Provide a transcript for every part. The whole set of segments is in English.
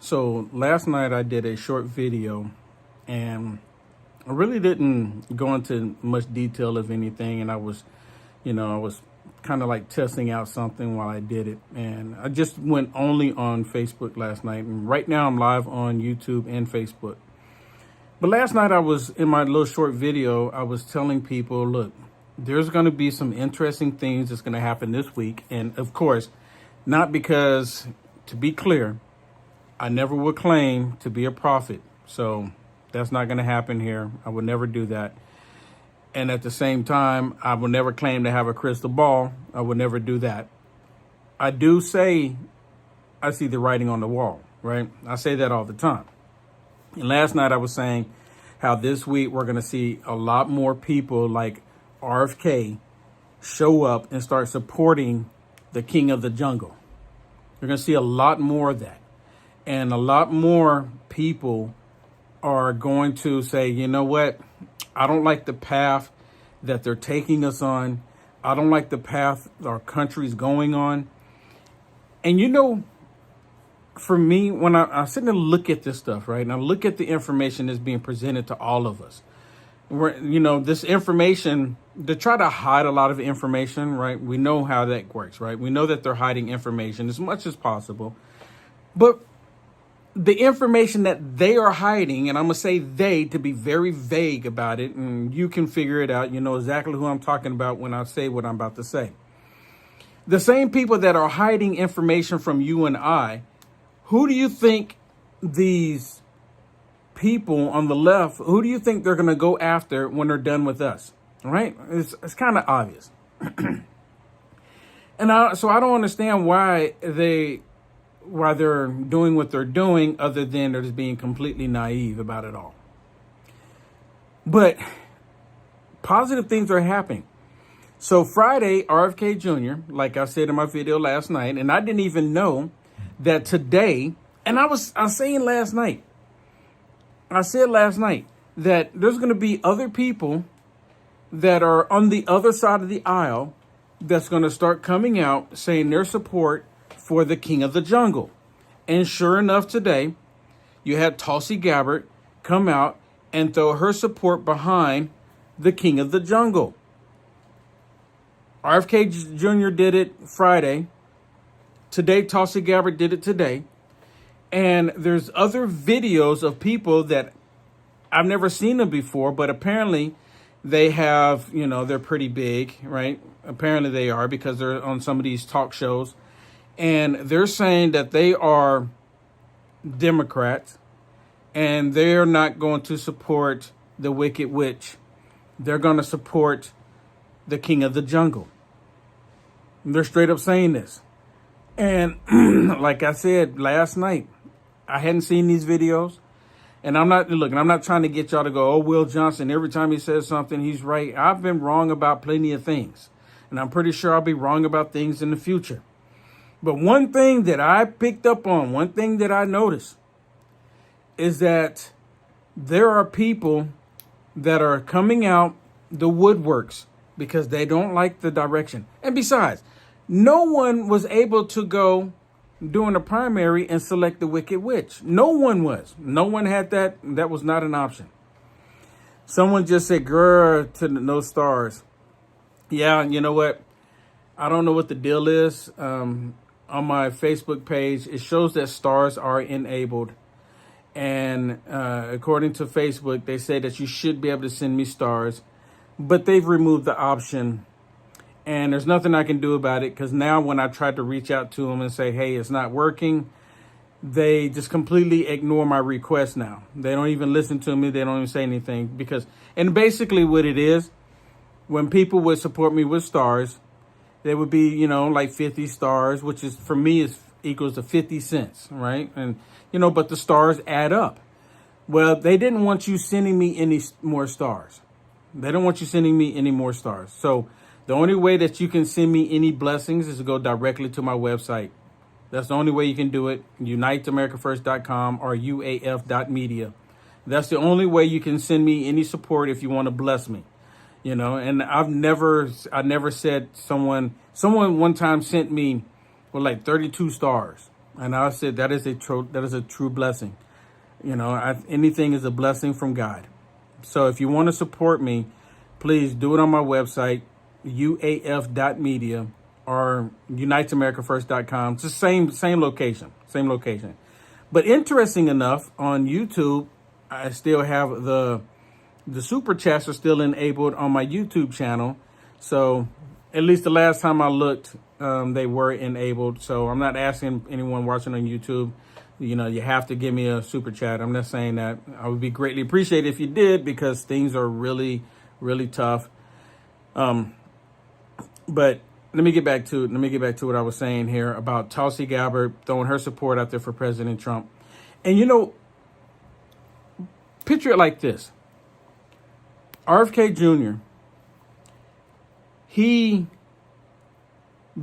So last night I did a short video and I really didn't go into much detail of anything. And I was kind of like testing out something while I did it. And I just went only on Facebook last night. And right now I'm live on YouTube and Facebook. But last night I was in my little short video, I was telling people, look, there's going to be some interesting things that's going to happen this week. And of course, not because, to be clear, I never would claim to be a prophet. So that's not going to happen here. I would never do that. And at the same time, I would never claim to have a crystal ball. I would never do that. I do say I see the writing on the wall, right? I say that all the time. And last night I was saying how this week we're going to see a lot more people like RFK show up and start supporting the king of the jungle. You're going to see a lot more of that. And a lot more people are going to say, you know what? I don't like the path that they're taking us on. I don't like the path our country's going on. And for me, when I sit and look at this stuff, right, and I look at the information that's being presented to all of us, this information, they try to hide a lot of information, right? We know how that works, right? We know that they're hiding information as much as possible. But the information that they are hiding, and I'm going to say they to be very vague about it, and you can figure it out. You know exactly who I'm talking about when I say what I'm about to say. The same people that are hiding information from you and I, who do you think these people on the left, who do you think they're going to go after when they're done with us? Right? It's kind of obvious. So I don't understand why they're doing what they're doing, other than they're just being completely naive about it all. But positive things are happening. So Friday, RFK Jr., like I said in my video last night, and I didn't even know that today, and I said last night that there's going to be other people that are on the other side of the aisle that's going to start coming out saying their support for the king of the jungle. And sure enough, today, you had Tulsi Gabbard come out and throw her support behind the king of the jungle. RFK Jr. did it Friday. Today, Tulsi Gabbard did it today. And there's other videos of people that I've never seen them before, but apparently they have, they're pretty big, right? Apparently they are, because they're on some of these talk shows. And they're saying that they are Democrats and they're not going to support the wicked witch. They're going to support the king of the jungle. And they're straight up saying this. And like I said last night, I hadn't seen these videos. And I'm not trying to get y'all to go, oh, Will Johnson, every time he says something, he's right. I've been wrong about plenty of things. And I'm pretty sure I'll be wrong about things in the future. But one thing that I picked up on, one thing that I noticed, is that there are people that are coming out the woodworks because they don't like the direction. And besides, no one was able to go during the primary and select the wicked witch. No one was. No one had that. That was not an option. Someone just said, girl, to no stars. Yeah, you know what? I don't know what the deal is. On my Facebook page, it shows that stars are enabled. And according to Facebook, they say that you should be able to send me stars. But they've removed the option. And there's nothing I can do about it, because now when I tried to reach out to them and say, hey, it's not working, they just completely ignore my request now. They don't even listen to me. They don't even say anything. And basically what it is, when people would support me with stars, they would be, like 50 stars, which is, for me, equals to 50 cents, right? And, but the stars add up. Well, they didn't want you sending me any more stars. They don't want you sending me any more stars. So the only way that you can send me any blessings is to go directly to my website. That's the only way you can do it. UniteAmericaFirst.com or UAF.media. That's the only way you can send me any support if you want to bless me. And I never said someone one time sent me with like 32 stars. And I said that is a true blessing. Anything is a blessing from God. So if you want to support me, please do it on my website, uaf.media or unitesamericafirst.com. It's the same location, But interesting enough, on YouTube, I still have the super chats are still enabled on my YouTube channel. So at least the last time I looked, they were enabled. So I'm not asking anyone watching on YouTube, you have to give me a super chat. I'm not saying that. I would be greatly appreciated if you did, because things are really, really tough. But let me get back to what I was saying here about Tulsi Gabbard throwing her support out there for President Trump. And picture it like this. RFK Jr., he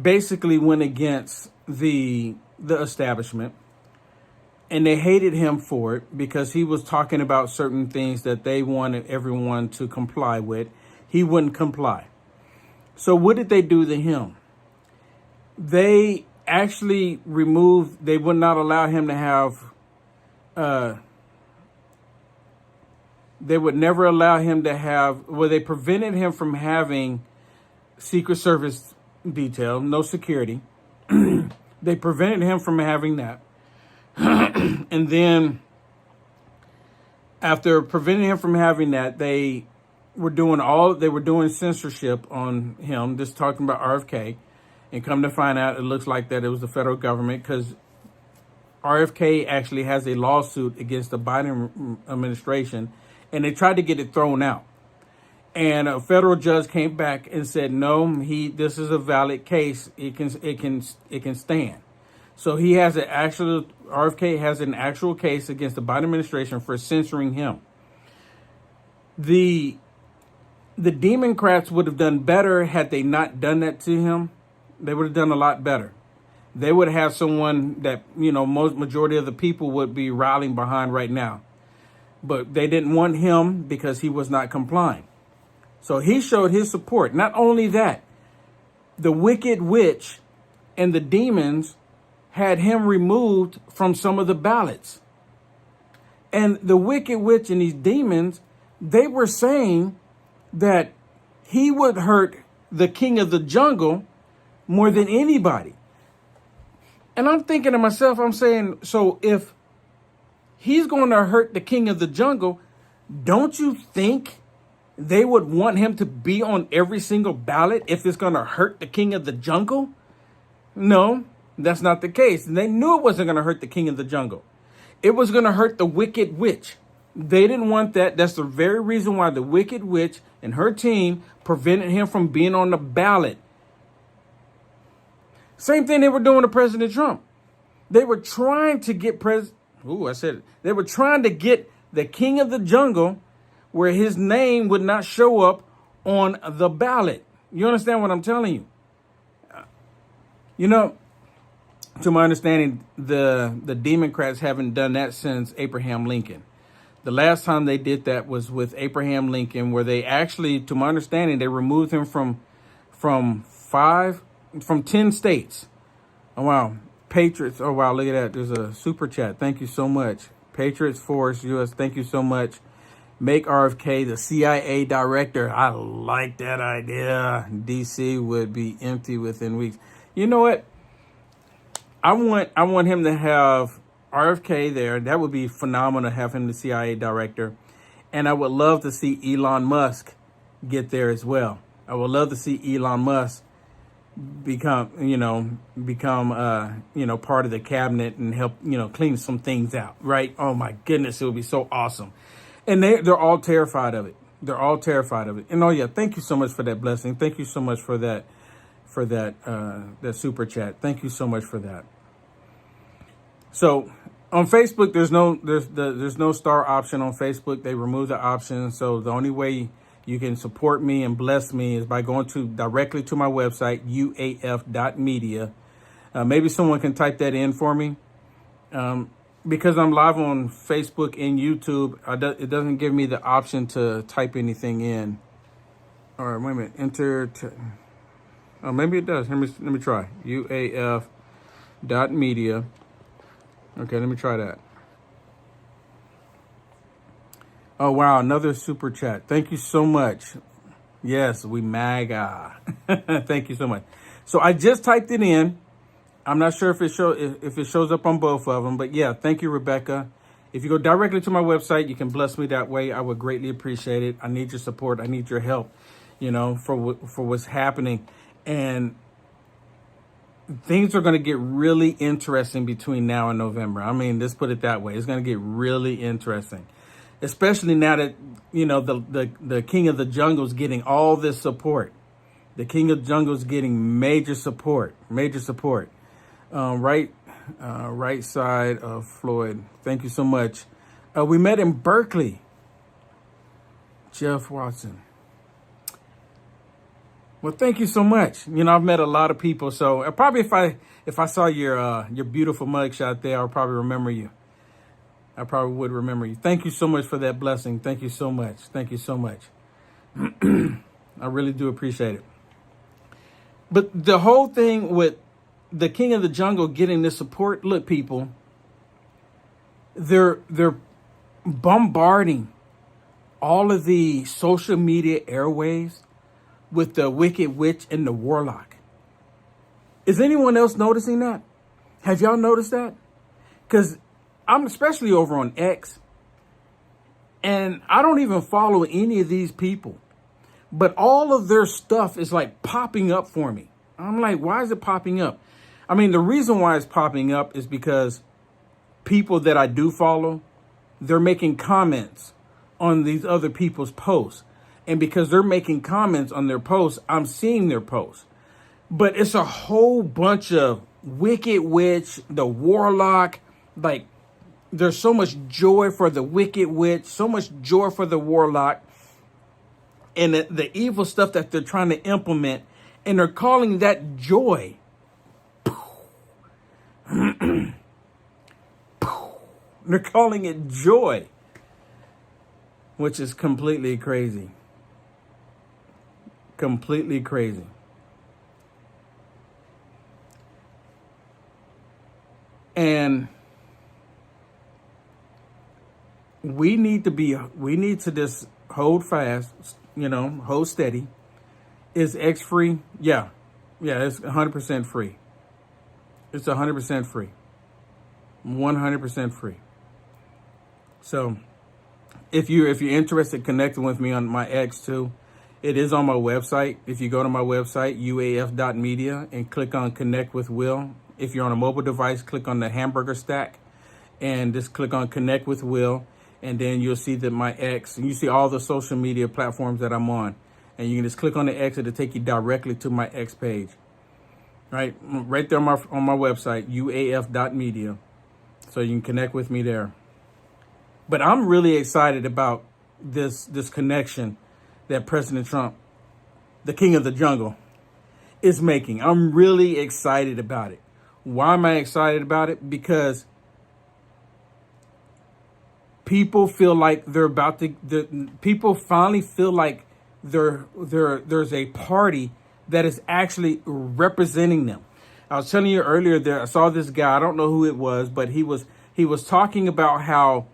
basically went against the establishment, and they hated him for it because he was talking about certain things that they wanted everyone to comply with. He wouldn't comply. So what did they do to him? They actually they would not allow him to have, they would never allow him to have, they prevented him from having Secret Service detail, no security. They prevented him from having that. And then after preventing him from having that, they were doing censorship on him, just talking about RFK. And come to find out, it looks like that it was the federal government, because RFK actually has a lawsuit against the Biden administration, and they tried to get it thrown out. And a federal judge came back and said, no, this is a valid case. It can stand. So RFK has an actual case against the Biden administration for censoring him. The Democrats would have done better had they not done that to him. They would have done a lot better. They would have someone that, majority of the people would be rallying behind right now. But they didn't want him because he was not complying. So he showed his support. Not only that, the Wicked Witch and the demons had him removed from some of the ballots. And the Wicked Witch and these demons, they were saying that he would hurt the king of the jungle more than anybody. And I'm thinking to myself, I'm saying, so if he's going to hurt the king of the jungle, don't you think they would want him to be on every single ballot if it's going to hurt the king of the jungle? No, that's not the case. And they knew it wasn't going to hurt the king of the jungle. It was going to hurt the Wicked Witch. They didn't want that. That's the very reason why the Wicked Witch and her team prevented him from being on the ballot. Same thing they were doing to President Trump. They were trying to get They were trying to get the king of the jungle where his name would not show up on the ballot. You understand what I'm telling you? To my understanding, the Democrats haven't done that since Abraham Lincoln. The last time they did that was with Abraham Lincoln, where they actually, to my understanding, they removed him from 10 states. Oh, wow. Patriots. Oh, wow. Look at that. There's a super chat. Thank you so much. Patriots Force US. Thank you so much. Make RFK the CIA director. I like that idea. DC would be empty within weeks. You know what? I want him to have RFK there. That would be phenomenal to have him the CIA director. And I would love to see Elon Musk get there as well. I would love to see Elon Musk become part of the cabinet and help, clean some things out, right? Oh my goodness, it would be so awesome. And they're all terrified of it. They're all terrified of it. And oh yeah, thank you so much for that blessing. Thank you so much for that that super chat. Thank you so much for that. So on Facebook, there's no star option on Facebook. They removed the option. So the only way you can support me and bless me is by going directly to my website, uaf.media. Maybe someone can type that in for me. Because I'm live on Facebook and YouTube, it doesn't give me the option to type anything in. All right, wait a minute. Enter. Oh, maybe it does. Let me try. uaf.media. Okay, let me try that. Oh, wow, another super chat. Thank you so much. Yes, we MAGA. Thank you so much. So I just typed it in. I'm not sure if it shows up on both of them, but yeah, thank you, Rebecca. If you go directly to my website, you can bless me that way. I would greatly appreciate it. I need your support. I need your help, for what's happening. And things are going to get really interesting between now and November. I mean, let's put it that way. It's going to get really interesting, especially now that, the King of the Jungle is getting all this support. The King of the Jungle is getting major support. Right side of Floyd. Thank you so much. We met in Berkeley. Jeff Watson. Well, thank you so much. I've met a lot of people, so probably if I saw your beautiful mugshot there, I'll probably remember you. I probably would remember you. Thank you so much for that blessing. Thank you so much. Thank you so much. I really do appreciate it. But the whole thing with the King of the Jungle getting this support, look, people, they're bombarding all of the social media airwaves with the Wicked Witch and the Warlock. Is anyone else noticing that? Have y'all noticed that? Because I'm especially over on X, and I don't even follow any of these people, but all of their stuff is like popping up for me. I'm like, why is it popping up? I mean, the reason why it's popping up is because people that I do follow, they're making comments on these other people's posts. And because they're making comments on their posts, I'm seeing their posts. But it's a whole bunch of Wicked Witch, the Warlock. Like, there's so much joy for the Wicked Witch, so much joy for the Warlock, and the evil stuff that they're trying to implement. And they're calling that joy. They're calling it joy, which is completely crazy. Completely crazy. And we need to just hold fast, hold steady. Is X free? Yeah, it's 100% free. It's 100% free. 100% free. So if you're interested in connecting with me on my X too, it is on my website. If you go to my website, uaf.media, and click on Connect with Will. If you're on a mobile device, click on the hamburger stack and just click on Connect with Will. And then you'll see that my X, and you see all the social media platforms that I'm on. And you can just click on the X, it'll take you directly to my X page. Right there on my website, uaf.media. So you can connect with me there. But I'm really excited about this connection that President Trump, the King of the Jungle, is making. I'm really excited about it. Why am I excited about it? Because people feel like people finally feel like there's a party that is actually representing them. I was telling you earlier there, I saw this guy, I don't know who it was, but he was talking about how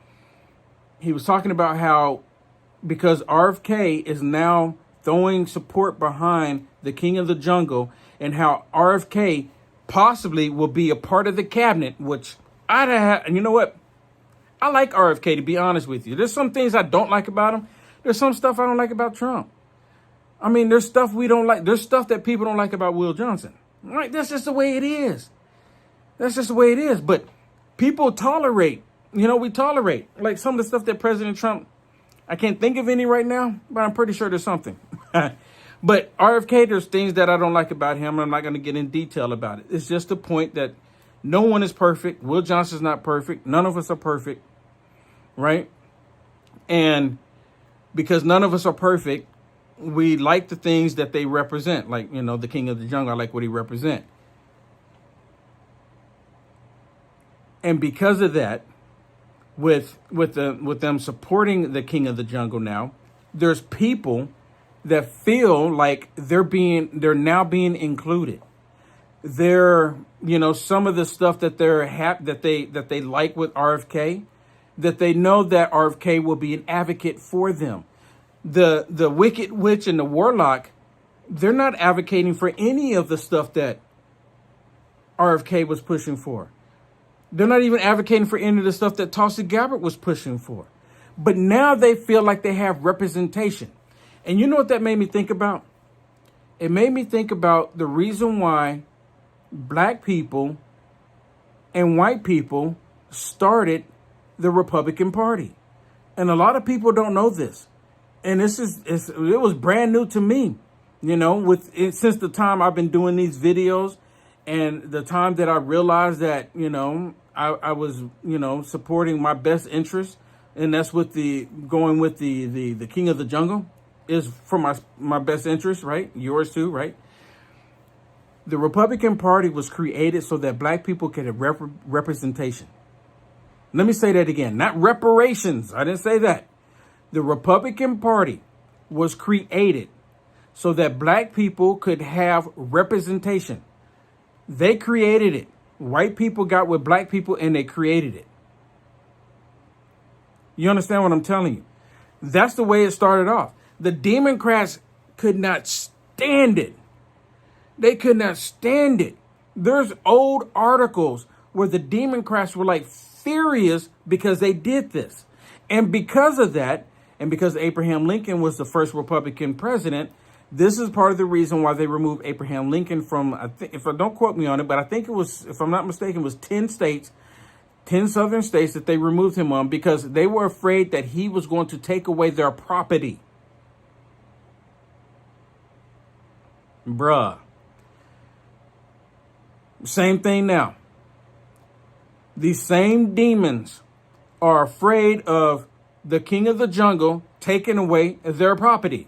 because RFK is now throwing support behind the King of the Jungle, and how RFK possibly will be a part of the cabinet, which and you know what? I like RFK, to be honest with you. There's some things I don't like about him. There's some stuff I don't like about Trump. I mean, there's stuff we don't like. There's stuff that people don't like about Will Johnson. Right? That's just the way it is. That's just the way it is. But people tolerate. We tolerate. Like some of the stuff that President Trump, I can't think of any right now, but I'm pretty sure there's something. But RFK, there's things that I don't like about him. I'm not going to get in detail about it. It's just the point that no one is perfect. Will Johnson's not perfect. None of us are perfect. Right? And because none of us are perfect, we like the things that they represent. Like, the King of the Jungle, I like what he represents. And because of that, with them supporting the King of the Jungle now, there's people that feel like they're now being included. They're some of the stuff that that they like with RFK, that they know that RFK will be an advocate for them. The Wicked Witch and the Warlock, they're not advocating for any of the stuff that RFK was pushing for. They're not even advocating for any of the stuff that Tulsi Gabbard was pushing for. But now they feel like they have representation. And you know what that made me think about? It made me think about the reason why black people and white people started the Republican Party. And a lot of people don't know this. And it was brand new to me, since the time I've been doing these videos and the time that I realized that, I was, supporting my best interest. And that's with going with the King of the Jungle is for my best interest, right? Yours too, right? The Republican Party was created so that black people could have representation. Let me say that again, not reparations. I didn't say that. The Republican Party was created so that black people could have representation. They created it. White people got with black people and they created it. You understand what I'm telling you? That's the way it started off. The Democrats could not stand it. They could not stand it. There's old articles where the Democrats were like furious because they did this. And because of that, and because Abraham Lincoln was the first Republican president, this is part of the reason why they removed Abraham Lincoln from, I think, if I don't quote me on it, but I think it was, if I'm not mistaken, it was 10 states, 10 southern states that they removed him on because they were afraid that he was going to take away their property. Bruh. Same thing now. These same demons are afraid of the King of the Jungle taking away their property.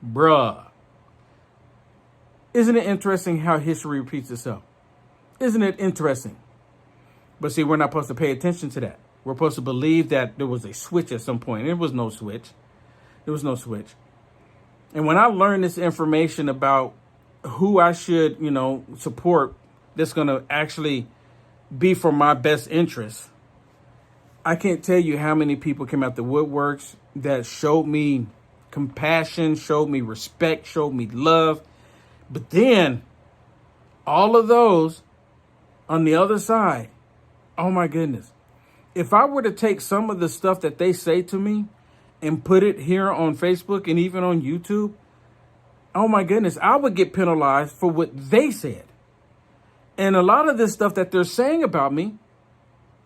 Bruh. Isn't it interesting how history repeats itself? Isn't it interesting? But see, we're not supposed to pay attention to that. We're supposed to believe that there was a switch at some point. There was no switch. There was no switch. And when I learned this information about who I should, support, that's going to actually be for my best interest, I can't tell you how many people came out the woodworks that showed me compassion, showed me respect, showed me love. But then all of those on the other side, oh my goodness. If I were to take some of the stuff that they say to me and put it here on Facebook and even on YouTube, oh my goodness, I would get penalized for what they said. And a lot of this stuff that they're saying about me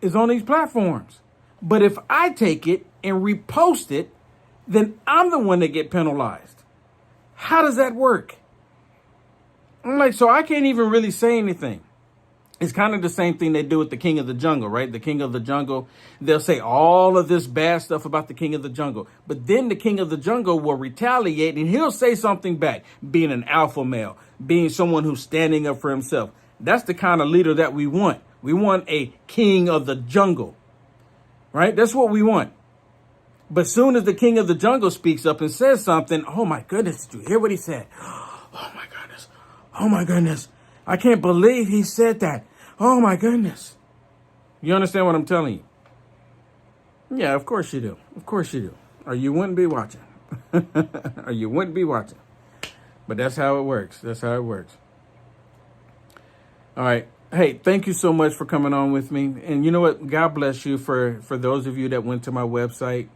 is on these platforms. But if I take it and repost it, then I'm the one that get penalized. How does that work? I'm like, so I can't even really say anything. It's kind of the same thing they do with the King of the Jungle, right? The King of the Jungle, they'll say all of this bad stuff about the King of the Jungle. But then the King of the Jungle will retaliate and he'll say something back, being an alpha male, being someone who's standing up for himself. That's the kind of leader that we want. We want a King of the Jungle, right? That's what we want. But soon as the King of the Jungle speaks up and says something, oh my goodness, did you hear what he said? Oh my goodness. Oh my goodness. I can't believe he said that. Oh my goodness. You understand what I'm telling you? Yeah, of course you do. Of course you do. Or you wouldn't be watching. Or you wouldn't be watching. But that's how it works. That's how it works. All right. Hey, thank you so much for coming on with me. And you know what? God bless you for those of you that went to my website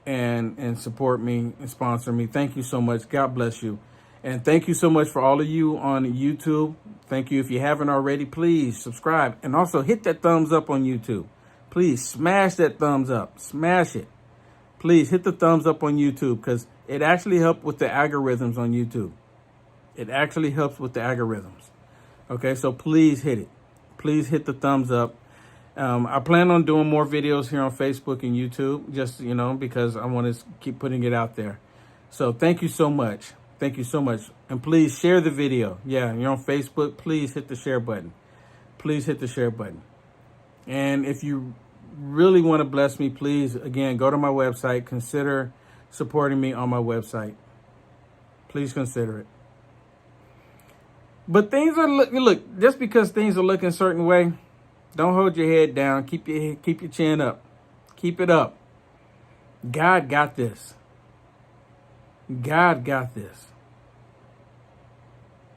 and support me and sponsor me. Thank you so much. God bless you. And thank you so much for all of you on YouTube. Thank you. If you haven't already, please subscribe. And also hit that thumbs up on YouTube. Please smash that thumbs up. Smash it. Please hit the thumbs up on YouTube because it actually helps with the algorithms on YouTube. It actually helps with the algorithms. Okay, so please hit it. Please hit the thumbs up. I plan on doing more videos here on Facebook and YouTube, just, because I want to keep putting it out there. So thank you so much. Thank you so much. And please share the video. Yeah, you're on Facebook. Please hit the share button. Please hit the share button. And if you really want to bless me, please, again, go to my website. Consider supporting me on my website. Please consider it. But things are look, just because things are looking a certain way, don't hold your head down. Keep your chin up. Keep it up. God got this. God got this.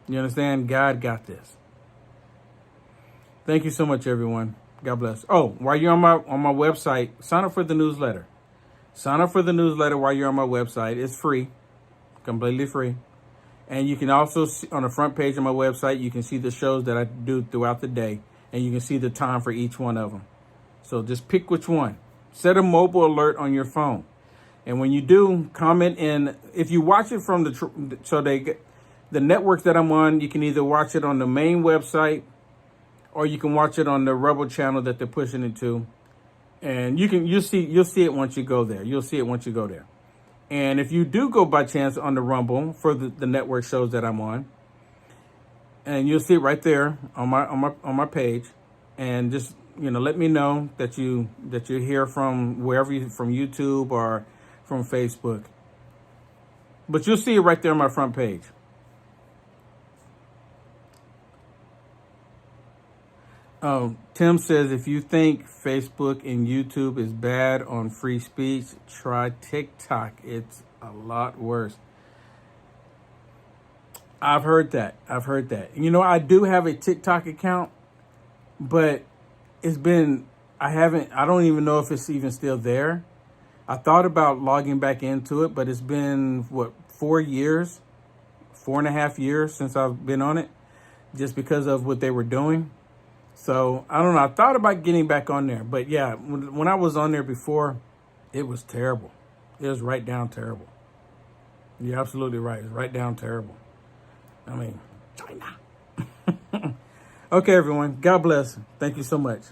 You understand? God got this. Thank you so much, everyone. God bless. Oh, while you're on my website, sign up for the newsletter. Sign up for the newsletter while you're on my website. It's free, completely free. And you can also see, on the front page of my website, you can see the shows that I do throughout the day, and you can see the time for each one of them. So just pick which one. Set a mobile alert on your phone. And when you do, comment in. If you watch it from the networks that I'm on, you can either watch it on the main website, or you can watch it on the Rebel channel that they're pushing it to. And you'll see it once you go there. You'll see it once you go there. And if you do go by chance on the Rumble for the network shows that I'm on, and you'll see it right there on my page, and just let me know that you're here from wherever from YouTube or from Facebook. But you'll see it right there on my front page. Tim says, if you think Facebook and YouTube is bad on free speech, try TikTok. It's a lot worse. I've heard that. I do have a TikTok account, but I don't even know if it's even still there. I thought about logging back into it, but it's been 4.5 years since I've been on it, just because of what they were doing. So I don't know. I thought about getting back on there, but yeah, when I was on there before, it was terrible. It was right down terrible. You're absolutely right. It's right down terrible. I mean, China. Okay, everyone. God bless. Thank you so much.